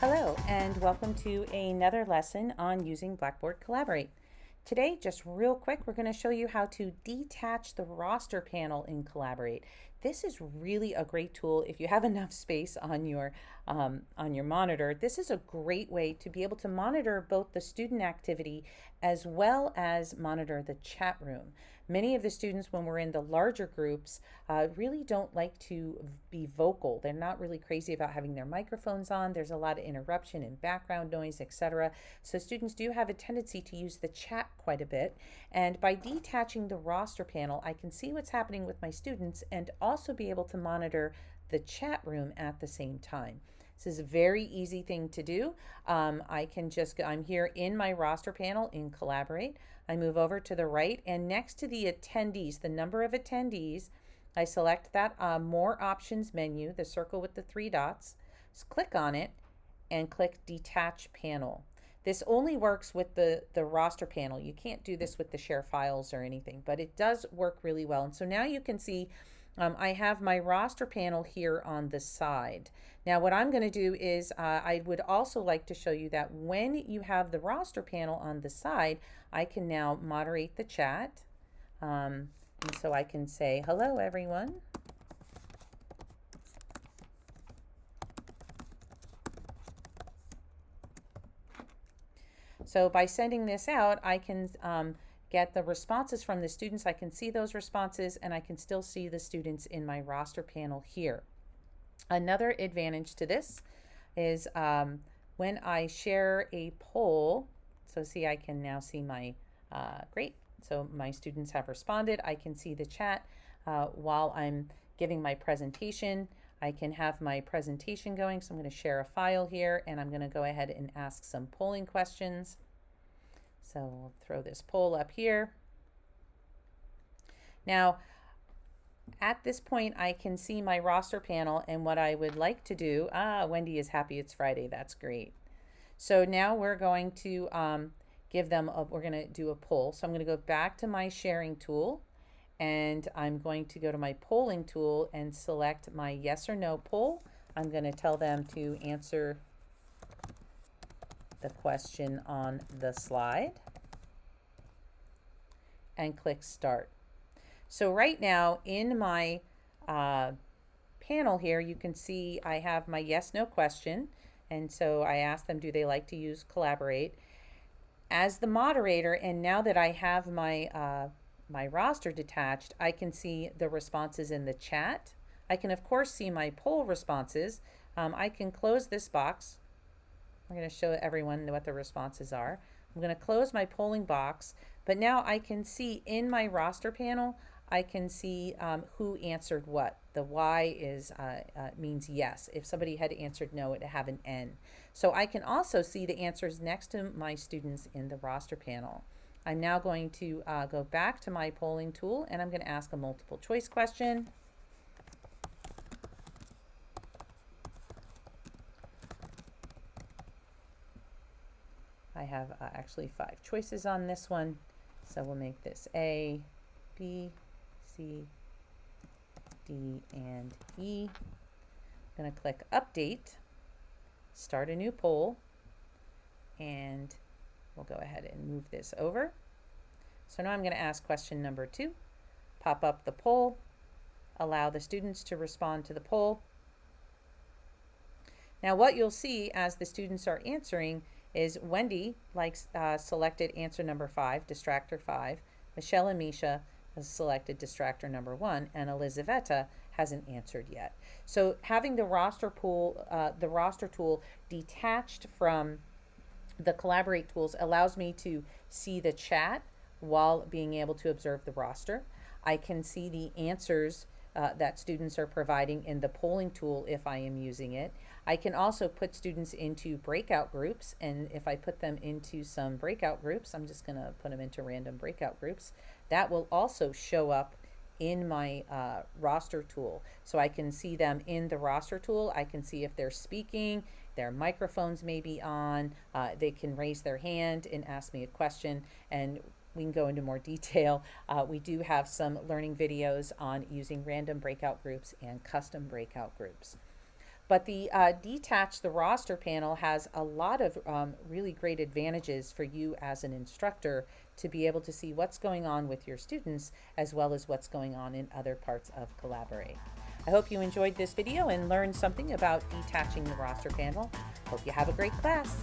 Hello, and welcome to another lesson on using Blackboard Collaborate. Today, just real quick, we're going to show you how to detach the roster panel in Collaborate. This is really a great tool if you have enough space on your monitor. This is a great way to be able to monitor both the student activity as well as monitor the chat room. Many of the students, when we're in the larger groups, really don't like to be vocal. They're not really crazy about having their microphones on. There's a lot of interruption and background noise, etc. So students do have a tendency to use the chat quite a bit. And by detaching the roster panel, I can see what's happening with my students and also be able to monitor the chat room at the same time. This is a very easy thing to do. I'm here in my roster panel in Collaborate. I move over to the right, and next to the attendees, the number of attendees, I select that More Options menu, the circle with the three dots. Just click on it and click Detach Panel. This only works with the roster panel. You can't do this with the share files or anything, but it does work really well. And so now you can see I have my roster panel here on the side. Now what I'm going to do is I would also like to show you that when you have the roster panel on the side, I can now moderate the chat. And so I can say, hello everyone. So by sending this out, I can get the responses from the students. I can see those responses, and I can still see the students in my roster panel here. Another advantage to this is when I share a poll, so see, I can now see my, great, so my students have responded. I can see the chat while I'm giving my presentation. I can have my presentation going, so I'm going to share a file here, and I'm going to go ahead and ask some polling questions. So we'll throw this poll up here. Now, at this point, I can see my roster panel, and what I would like to do, Wendy is happy it's Friday, that's great. So now we're going to we're going to do a poll. So I'm going to go back to my sharing tool, and I'm going to go to my polling tool and select my yes or no poll. I'm going to tell them to answer the question on the slide and click start. So right now in my panel here, you can see I have my yes no question, and so I asked them, do they like to use Collaborate? As the moderator, and now that I have my my roster detached, I can see the responses in the chat. I can of course see my poll responses. I can close this box. I'm going to show everyone what the responses are. I'm going to close my polling box, but now I can see in my roster panel, I can see who answered what. The Y is means yes. If somebody had answered no, it would have an N. So I can also see the answers next to my students in the roster panel. I'm now going to go back to my polling tool, and I'm going to ask a multiple choice question. I have actually 5 choices on this one, so we'll make this A, B, C, D, and E. I'm going to click Update, start a new poll, and we'll go ahead and move this over. So now I'm going to ask question number 2, pop up the poll, allow the students to respond to the poll. Now what you'll see as the students are answering is Wendy selected answer number 5, distractor 5. Michelle and Misha has selected distractor number 1, and Elizaveta hasn't answered yet. So having the roster tool detached from the Collaborate tools allows me to see the chat while being able to observe the roster. I can see the answers that students are providing in the polling tool if I am using it. I can also put students into breakout groups, and if I put them into some breakout groups, I'm just going to put them into random breakout groups, that will also show up in my roster tool. So I can see them in the roster tool. I can see if they're speaking, their microphones may be on, they can raise their hand and ask me a question, and we can go into more detail. We do have some learning videos on using random breakout groups and custom breakout groups. But the Detach the roster panel has a lot of really great advantages for you as an instructor to be able to see what's going on with your students as well as what's going on in other parts of Collaborate. I hope you enjoyed this video and learned something about detaching the roster panel. Hope you have a great class.